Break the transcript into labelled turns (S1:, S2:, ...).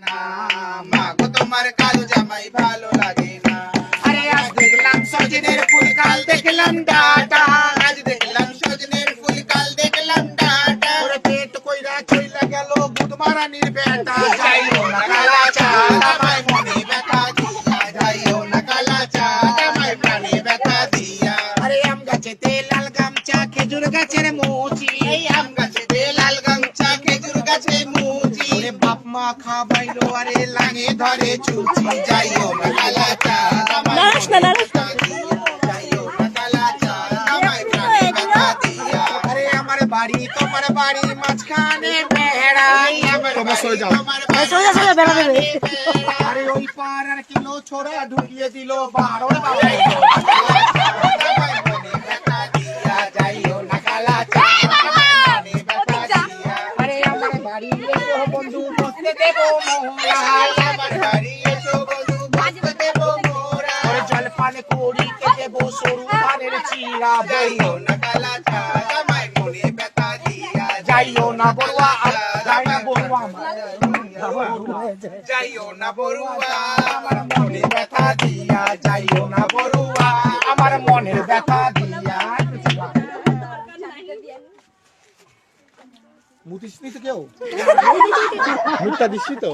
S1: না, মাগো তোমার কালো জামাই ভালো লাগে না। আরে আজ দেখলাম সজনের ফুল, কাল দেখলাম ডাটা, আজ দেখলাম সজনের ফুল, কাল দেখলাম ডাটা। ওরে পেট কইরা চইলা গেল গুদমারানির বেটা, যাইও না কালা চাঁদ আমায় মনে ব্যথা দিয়া, যাইও না কালা চাঁদ আমায় প্রাণে ব্যথা দিয়া। আরে আম গাছেতে লাল গামছা, খেজুর গাছের মুচি, এই আম গাছেতে লাল গামছা, খেজুর গাছে মুচি। ওরে বাপ মা খাবাইলো আরে লাগে ধরে চুচি, যাইও না কালা চাঁদ আমায় মনে ব্যথা দিয়া, যাইও না কালা চাঁদ আমায় প্রাণে ব্যথা দিয়া। আরে আমার বাড়ি তোমার বাড়ি মাঝখানে বেড়া, আমার বাড়ি তোমার বাড়ি বেড়া। আরে ওই পার আর কিলো ছোড়া ঢুকিয়ে দিল বারো বাবা, যাইও না কালা চাঁদ আমায় মনে ব্যথা দিয়া। আরে আমার বাড়ি এসো বন্ধু বসতে দেব মোরা, আমার বাড়ি এসো বন্ধু বসতে দেব মোরা। ওরে জল পান করি কে দেব সরু পানের চিরা, যাইও না কালা চাঁদ আমায় মনে ব্যথা দিয়া, যাইও না বড়ুয়া, যাই না বড়ুয়া আমার, যাইও না বড়ুয়া আমার মনে ব্যথা দিয়া, যাইও না বড়ুয়া আমার মনের ব্যথা দিয়া। মুতিস নি তো কেউ? মুখটা দিচ্ছি তো।